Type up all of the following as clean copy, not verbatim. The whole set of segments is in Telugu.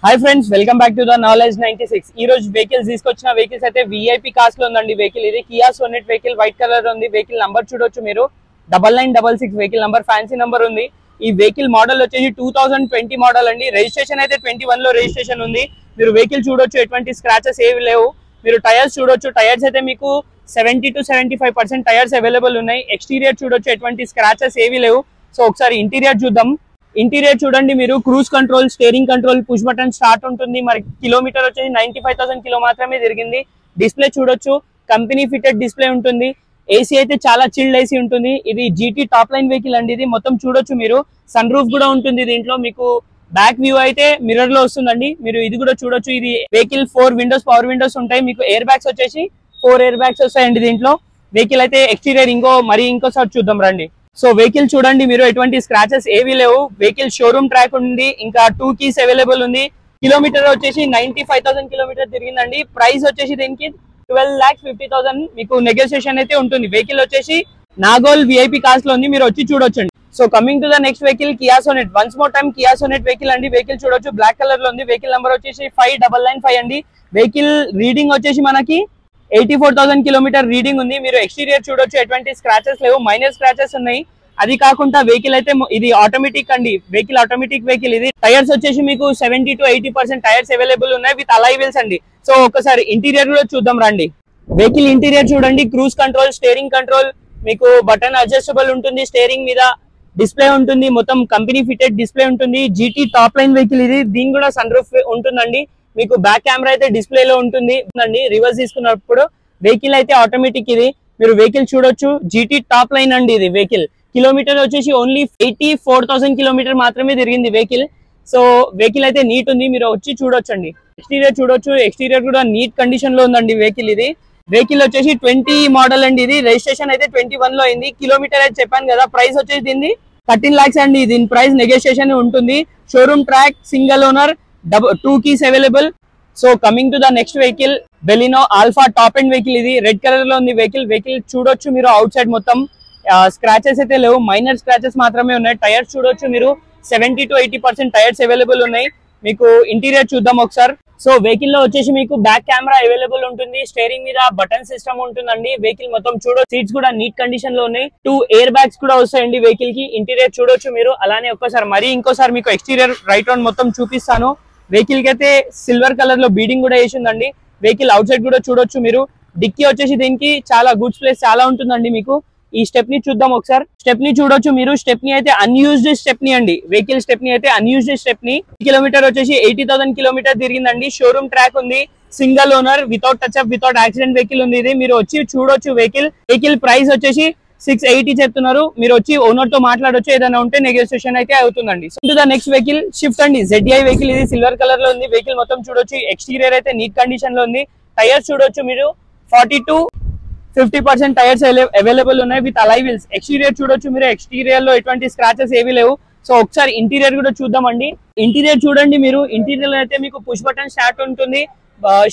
Hi friends, welcome back to the knowledge 96. ఈ రోజు వెహికల్స్ తీసుకొచ్చిన వెహికల్స్ అయితే విఐపి కాస్ట్ లో ఉందండి. వెహికల్ ఇది Kia Sonet vehicle, white colour ఉంది. వెహికల్ నంబర్ చూడొచ్చు మీరు 9966 వెహికల్ నంబర్, ఫ్యాన్సీ నంబర్ ఉంది. ఈ వెహికల్ మోడల్ వచ్చేసి 2020 మోడల్ అండి. రిజిస్ట్రేషన్ అయితే 21 లో రిజిస్ట్రేషన్ ఉంది. మీరు వెహికల్ చూడొచ్చు, ఎటువంటి స్క్రాచెస్ ఏవి లేవు. మీరు టైర్స్ చూడొచ్చు, టైర్స్ అయితే మీకు 70 to 75% టైర్స్ అవైలబుల్ ఉన్నాయి. ఎక్స్టీరియర్ చూడొచ్చు, ఎటువంటి స్క్రాచెస్ ఏవి లేవు. సో ఒకసారి ఇంటీరియర్ చూద్దాం. ఇంటీరియర్ చూడండి మీరు, cruise control, steering control, push button start ఉంటుంది. మరి కిలోమీటర్ వచ్చేసి 95,000 కిలో మాత్రమే తిరిగింది. డిస్ప్లే చూడొచ్చు, కంపెనీ ఫిటెడ్ డిస్ప్లే ఉంటుంది. ఏసీ అయితే చాలా చిల్డ్ ఏసీ ఉంటుంది. ఇది జీటీ టాప్ లైన్ వెహికల్ అండి. ఇది మొత్తం చూడొచ్చు మీరు, సన్ రూఫ్ కూడా ఉంటుంది దీంట్లో. మీకు బ్యాక్ వ్యూ అయితే మిర్రర్ లో వస్తుందండి. మీరు ఇది కూడా చూడొచ్చు. ఇది వెహికల్ 4 విండోస్, పవర్ విండోస్ ఉంటాయి. మీకు ఎయిర్ బ్యాగ్స్ వచ్చేసి 4 ఎయిర్ బ్యాగ్స్ వస్తాయండి దీంట్లో. వెహికల్ అయితే ఎక్స్టీరియర్ ఇంకోసారి చూద్దాం రండి. సో వెహికల్ చూడండి మీరు, ఎటువంటి స్క్రాచెస్ ఏవి లేవు. వెహికల్ షోరూమ్ ట్రాక్ ఉంది, ఇంకా 2 కీస్ అవైలబుల్ ఉంది. కిలోమీటర్ వచ్చేసి 95,000 కిలోమీటర్ తిరిగిందండి. ప్రైస్ వచ్చేసి దీనికి 12,50,000 మీకు నెగోషియేషన్ అయితే ఉంటుంది. వెహికల్ వచ్చేసి నాగోల్ విఐపి కాస్ట్ లో ఉంది, మీరు వచ్చి చూడొచ్చండి. So coming to the next vehicle, Kia Sonet. Once more time Kia Sonet vehicle అండి. వెహికల్ చూడొచ్చు, బ్లాక్ కలర్ లో ఉంది. వెహికల్ నెంబర్ వచ్చేసి 5995 అండి. వెహికల్ రీడింగ్ వచ్చేసి మనకి 84,000 కిలోమీటర్ రీడింగ్ ఉంది. మీరు ఎక్స్టీరియర్ చూడొచ్చు, ఎటువంటి స్క్రాచెస్ లేవు, మైనర్ స్క్రాచెస్ ఉన్నాయి. అది కాకుండా వెహికల్ అయితే ఇది ఆటోమేటిక్ అండి. వెహికల్ ఆటోమేటిక్ వెహికల్ ఇది. టైర్స్ వచ్చేసి మీకు 70 to 80% టైర్స్ అవైలబుల్ ఉన్నాయి విత్ అలాయ్ వీల్స్ అండి. సో ఒకసారి ఇంటీరియర్ కూడా చూద్దాం రండి. వెహికల్ ఇంటీరియర్ చూడండి, క్రూజ్ కంట్రోల్, స్టీరింగ్ కంట్రోల్, మీకు బటన్ అడ్జస్టబుల్ ఉంటుంది. స్టీరింగ్ మీద డిస్ప్లే ఉంటుంది, మొత్తం కంపెనీ ఫిటెడ్ డిస్ప్లే ఉంటుంది. జీటీ టాప్ లైన్ వెహికల్ ఇది. దీని కూడా సన్ రూఫ్ ఉంటుందండి. మీకు బ్యాక్ కెమెరా అయితే డిస్ప్లే లో ఉంటుంది. రివర్స్ తీసుకున్నప్పుడు వెహికల్ అయితే ఆటోమేటిక్ ఇది. మీరు వెహికల్ చూడొచ్చు, జీటీ టాప్ లైన్ అండి ఇది. వెహికల్ కిలోమీటర్ వచ్చేసి ఓన్లీ 84,000 కిలోమీటర్ మాత్రమే తిరిగింది వెహికల్. సో వెహికల్ అయితే నీట్ ఉంది, మీరు వచ్చి చూడొచ్చండి. ఎక్స్టీరియర్ చూడొచ్చు, ఎక్స్టీరియర్ కూడా నీట్ కండిషన్ లో ఉందండి వెహికల్ ఇది. వెహికల్ వచ్చేసి 20 మోడల్ అండి. ఇది రిజిస్ట్రేషన్ అయితే 21 లో అయింది. కిలోమీటర్ అయితే చెప్పాను కదా. ప్రైస్ వచ్చేసి దీన్ని 13 lakhs అండి. దీని ప్రైస్ నెగోషియేషన్ ఉంటుంది. Showroom track, single owner, 2 keys available. So coming to the next vehicle, Baleno alpha top end vehicle ఇది. రెడ్ కలర్ లో ఉంది వెహికల్. వెహికల్ చూడొచ్చు మీరు, అవుట్ సైడ్ మొత్తం స్క్రాచెస్ అయితే లేవు, మైనర్ స్క్రాచెస్ మాత్రమే ఉన్నాయి. టైర్స్ చూడొచ్చు మీరు, 70 to 80% టైర్స్ అవైలబుల్ ఉన్నాయి. మీకు ఇంటీరియర్ చూద్దాం ఒకసారి. సో వెహికల్ లో వచ్చేసి మీకు బ్యాక్ కెమెరా అవైలబుల్ ఉంటుంది. స్టీరింగ్ మీద బటన్ సిస్టమ్ ఉంటుందండి. వెహికల్ మొత్తం చూడొచ్చు, సీట్స్ కూడా నీట్ కండిషన్ లో ఉన్నాయి. 2 ఎయిర్ బ్యాగ్స్ కూడా వస్తాయండి వెహికల్ కి. ఇంటీరియర్ చూడొచ్చు మీరు. అలానే ఇంకోసారి మీకు ఎక్స్టీరియర్ రైట్ రౌండ్ మొత్తం చూపిస్తాను. వెహికల్ కి అయితే సిల్వర్ కలర్ లో బీడింగ్ కూడా వేసి ఉందండి. వెహికల్ అవుట్ సైడ్ కూడా చూడొచ్చు మీరు. డిక్కీ వచ్చేసి దీనికి చాలా గుడ్స్ ప్లేస్ చాలా ఉంటుందండి. మీకు ఈ స్టెప్ని చూద్దాం ఒకసారి. స్టెప్ని చూడొచ్చు మీరు. స్టెప్ని అయితే అన్యూజ్డ్ స్టెప్ని అండి. వెహికల్ స్టెప్ని అయితే అన్యూజ్డ్ స్టెప్ని. కిలోమీటర్ వచ్చేసి 80,000 కిలోమీటర్ తిరిగిందండి. షోరూమ్ ట్రాక్ ఉంది, single owner, without touch up, without accident vehicle ఉంది ఇది. మీరు వచ్చి చూడొచ్చు వెహికల్ ప్రైస్ వచ్చేసి 680 చెప్తున్నారు. మీరు వచ్చి ఓనర్ తో మాట్లాడొచ్చు, ఏదైనా ఉంటే నెగోషియేషన్ అయితే అవుతుందండి. So the next vehicle shift అండి. ZDI వెహికల్ ఇది. సిల్వర్ కలర్ లో ఉంది. వెహికల్ మొత్తం చూడొచ్చు, ఎక్స్టీరియర్ అయితే నీట్ కండిషన్ లో ఉంది. టైర్స్ చూడొచ్చు మీరు, 40 to 50% టైర్స్ అవైలబుల్ ఉన్నాయి విత్ అలాయ్ వీల్స్. ఎక్స్టీరియర్ చూడొచ్చు మీరు, ఎక్స్టీరియర్ లో ఎటువంటి స్క్రాచెస్ ఏవి లేవు. సో ఒకసారి ఇంటీరియర్ కూడా చూద్దామండి. ఇంటీరియర్ చూడండి మీరు. ఇంటీరియర్ అయితే మీకు పుష్ బటన్ స్టార్ట్ ఉంటుంది.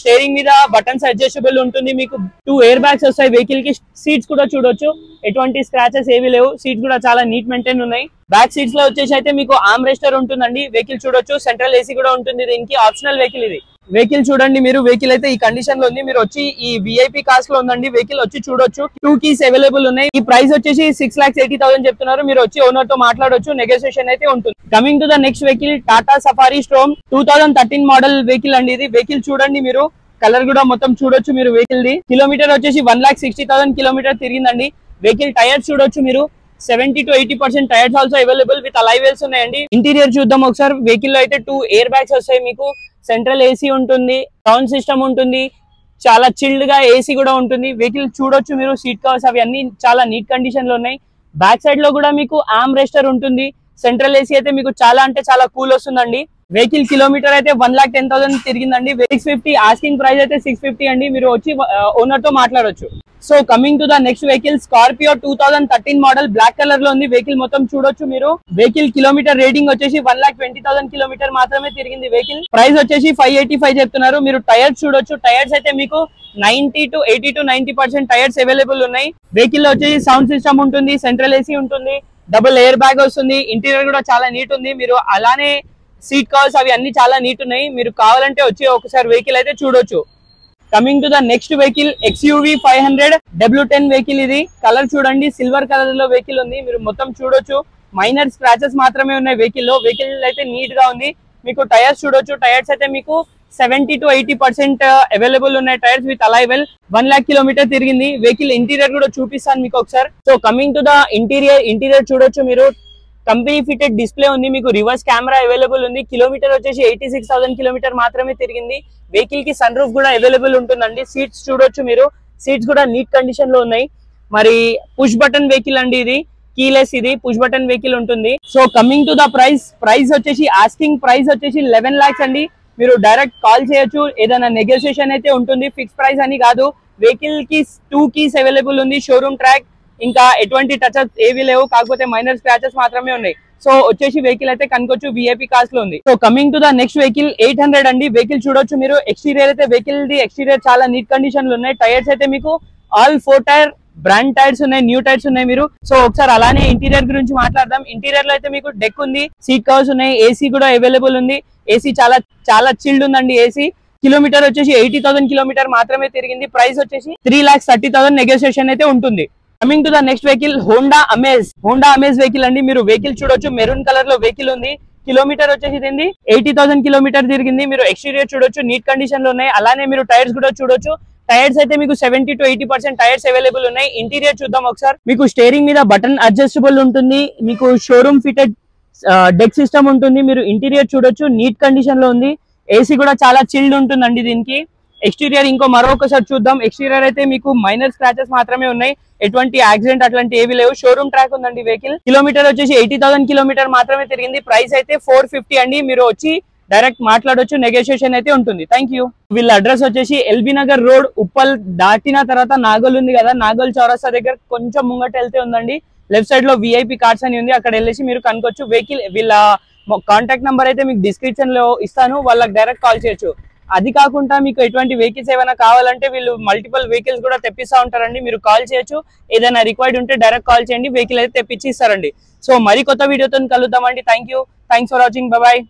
స్టీరింగ్ మీద బటన్స్ అడ్జస్టబుల్ ఉంటుంది. మీకు 2 ఎయిర్ బ్యాగ్స్ వస్తాయి వెహికల్ కి. సీట్స్ కూడా చూడొచ్చు, ఎటువంటి స్క్రాచెస్ ఏవి లేవు. సీట్స్ కూడా చాలా నీట్ మెయింటైన్ ఉన్నాయి. బ్యాక్ సీట్స్ లో వచ్చేసి అయితే మీకు ఆర్మ్ రెస్టర్ ఉంటుందండి. వెహికల్ చూడొచ్చు, సెంట్రల్ ఏసీ కూడా ఉంటుంది దీనికి. ఆప్షనల్ వెహికల్ ఇది. వెహికల్ చూడండి మీరు. వెహికల్ అయితే ఈ కండిషన్ లో ఉంది. మీరు వచ్చి ఈ విఐపి కాస్ట్ లో ఉందండి. వెహికల్ వచ్చి చూడొచ్చు, 2 keys అవైలబుల్ ఉన్నాయి. ఈ ప్రైస్ వచ్చేసి 6,80,000 చెప్తున్నారు. మీరు వచ్చి ఓనర్ తో మాట్లాడొచ్చు, నెగోషియేషన్ అయితే ఉంటుంది. Coming to the next vehicle, Tata safari storm 2013 model vehicle అండి ఇది. వెహికల్ చూడండి మీరు, కలర్ కూడా మొత్తం చూడొచ్చు మీరు. వెహికల్ ది కిలోమీటర్ వచ్చేసి 1,60,000 కిలోమీటర్ తిరిగిందండి. వెహికల్ టైర్స్ చూడొచ్చు మీరు, 70 to 80% tyres also available with alloy wheels ఉన్నాయండి. ఇంటీరియర్ చూద్దాం ఒకసారి. వెహికల్ లో అయితే 2 ఎయిర్ బ్యాగ్స్ వస్తాయి మీకు. సెంట్రల్ ఏసీ ఉంటుంది, సౌండ్ సిస్టమ్ ఉంటుంది, చాలా చిల్డ్ గా ఏసీ కూడా ఉంటుంది. వెహికల్ చూడొచ్చు మీరు, సీట్ కవర్స్ అవి అన్ని చాలా నీట్ కండిషన్ లో ఉన్నాయి. బ్యాక్ సైడ్ లో కూడా మీకు ఆర్మ్ రెస్టర్ ఉంటుంది. సెంట్రల్ ఏసీ అయితే మీకు చాలా అంటే చాలా కూల్ వస్తుందండి. వెహికల్ కిలోమీటర్ అయితే 1,10,000 తిరిగిందండి. 650 ఆస్కింగ్ ప్రైస్ అయితే 650 అండి. మీరు వచ్చి ఓనర్ తో మాట్లాడొచ్చు. So coming to the next vehicle, Scorpio 2013 model, black colour లో ఉంది. వెహికల్ మొత్తం చూడొచ్చు మీరు. వెహికల్ కిలోమీటర్ రేటింగ్ వచ్చేసి 1,20,000 కిలోమీటర్ మాత్రమే తిరిగింది వెహికల్. ప్రైస్ వచ్చేసి 585 చెప్తున్నారు. మీరు టైర్స్ చూడొచ్చు. టైర్స్ అయితే మీకు 80 to 90% టైర్స్ అవైలబుల్ ఉన్నాయి. వెహికల్ లో వచ్చేసి సౌండ్ సిస్టమ్ ఉంటుంది, సెంట్రల్ ఏసీ ఉంటుంది, డబుల్ ఎయిర్ బ్యాగ్ వస్తుంది. ఇంటీరియర్ కూడా చాలా నీట్ ఉంది. మీరు అలానే సీట్ కవర్స్ అవి అన్ని చాలా నీట్ ఉన్నాయి. మీరు కావాలంటే వచ్చి ఒకసారి వెహికల్ అయితే చూడొచ్చు. Coming to the next vehicle XUV 500 W10 vehicle. ఇది కలర్ చూడండి, సిల్వర్ కలర్ లో వెహికల్ ఉంది. మీరు మొత్తం చూడొచ్చు, మైనర్ స్క్రాచెస్ మాత్రమే ఉన్నాయి వెహికల్ లో. వెహికల్ అయితే నీట్ గా ఉంది. మీకు టైర్స్ చూడొచ్చు, టైర్స్ అయితే మీకు 70 to 80% అవైలబుల్ ఉన్నాయి tyres with Alai well. 1 lakh kilometer తిరిగింది. వెహికల్ ఇంటీరియర్ కూడా చూపిస్తాను మీకు ఒకసారి. So coming to the interior చూడొచ్చు మీరు. కంపెనీ ఫిటెడ్ డిస్ప్లే ఉంది, మీకు రివర్స్ కెమెరా అవైలబుల్ ఉంది. కిలోమీటర్ వచ్చేసి 86,000 కిలోమీటర్ మాత్రమే తిరిగింది. వెహికల్ కి సన్ రూఫ్ కూడా అవైలబుల్ ఉంటుందండి. సీట్స్ చూడొచ్చు మీరు, సీట్స్ కూడా నీట్ కండిషన్ లో ఉన్నాయి. మరి పుష్ బటన్ వెహికల్ అండి ఇది, కీలెస్. ఇది పుష్ బటన్ వెహికల్ ఉంటుంది. So coming to the price వచ్చేసి ఆస్కింగ్ ప్రైస్ వచ్చేసి 11 lakhs అండి. మీరు డైరెక్ట్ కాల్ చేయొచ్చు, ఏదైనా నెగోషియేషన్ అయితే ఉంటుంది, ఫిక్స్ ప్రైస్ అని కాదు. వెహికల్ కి 2 keys అవైలబుల్ ఉంది, షోరూమ్ ట్రాక్, ఇంకా ఎటువంటి టచెస్ ఏవి లేవు, కాకపోతే మైనర్ స్క్రాచెస్ మాత్రమే ఉన్నాయి. సో వచ్చేసి వెహికల్ అయితే కనుకోవచ్చు, VIP కార్స్ లో ఉంది. So coming to the next vehicle 800 అండి. వెహికల్ చూడొచ్చు మీరు. ఎక్స్టీరియర్ అయితే వెహికల్ ది ఎక్స్టీరియర్ చాలా నీట్ కండిషన్ లో ఉన్నాయి. టైర్స్ అయితే మీకు ఆల్ 4 టైర్ బ్రాండ్ టైర్స్ ఉన్నాయి, న్యూ టైర్స్ ఉన్నాయి. మీరు సో ఒకసారి అలానే ఇంటీరియర్ గురించి మాట్లాడదాం. ఇంటీరియర్ లో అయితే మీకు డెక్ ఉంది, సీట్ కవర్స్ ఉన్నాయి, ఏసీ కూడా అవైలబుల్ ఉంది. ఏసీ చాలా చిల్డ్ ఉందండి ఏసీ. కిలోమీటర్ వచ్చేసి 80,000 కిలోమీటర్ మాత్రమే తిరిగింది. ప్రైస్ వచ్చేసి 3,30,000 నెగోషియేషన్ అయితే ఉంటుంది. Coming to the next vehicle Honda amaze vehicle అండి. మీరు వెహికల్ చూడొచ్చు, మెరూన్ కలర్ లో వెహికల్ ఉంది. కిలోమీటర్ వచ్చేసి 80,000 కిలోమీటర్ తిరిగింది. మీరు ఎక్స్టీరియర్ చూడొచ్చు, నీట్ కండిషన్ లో ఉన్నాయి. అలానే మీరు టైర్స్ కూడా చూడొచ్చు. టైర్స్ అయితే మీకు 70 to 80% టైర్స్ అవైలబుల్ ఉన్నాయి. ఇంటీరియర్ చూద్దాం ఒకసారి. మీకు స్టీరింగ్ మీద బటన్ అడ్జస్టబుల్ ఉంటుంది. మీకు షోరూమ్ ఫిటెడ్ డెక్ సిస్టమ్ ఉంటుంది. మీరు ఇంటీరియర్ చూడొచ్చు, నీట్ కండిషన్ లో ఉంది. ఏసీ కూడా చాలా చిల్డ్ ఉంటుందండి దీనికి. ఎక్స్టీరియర్ మరొకసారి చూద్దాం. ఎక్స్టీరియర్ అయితే మీకు మైనర్ స్క్రాచెస్ మాత్రమే ఉన్నాయి, ఎటువంటి యాక్సిడెంట్ అట్లాంటి ఏవి లేవు. షోరూమ్ ట్రాక్ ఉందండి వెహికల్. కిలోమీటర్ వచ్చేసి 80,000 కిలోమీటర్ మాత్రమే తిరిగింది. ప్రైస్ అయితే 450 అండి. మీరు వచ్చి డైరెక్ట్ మాట్లాడొచ్చు, నెగోషియేషన్ అయితే ఉంటుంది. Thank you. వీళ్ళ అడ్రస్ వచ్చేసి ఎల్బీ నగర్ రోడ్, ఉప్పల్ దాటిన తర్వాత నాగోల్ ఉంది కదా, నాగోల్ చౌరస్తా దగ్గర కొంచెం ముంగట వెళ్తే ఉందండి. లెఫ్ట్ సైడ్ లో VIP కార్స్ అని ఉంది, అక్కడ వెళ్ళేసి మీరు కనుకోవచ్చు. వెహికల్ వీళ్ళ కాంటాక్ట్ నెంబర్ అయితే మీకు డిస్క్రిప్షన్ లో ఇస్తాను, వాళ్ళకి డైరెక్ట్ కాల్ చేయొచ్చు. అది కాకుండా మీకు ఎటువంటి వెహికల్స్ ఏమైనా కావాలంటే వీళ్ళు మల్టిపుల్ వెహికల్స్ కూడా తెప్పిస్తా ఉంటారండి. మీరు కాల్ చేయొచ్చు, ఏదైనా రిక్వైర్డ్ ఉంటే డైరెక్ట్ కాల్ చేయండి, వెహికల్ అయితే తెప్పించి ఇస్తారండి. సో మరి కొత్త వీడియోతో కలుద్దామండి. Thanks for watching. బాయ్.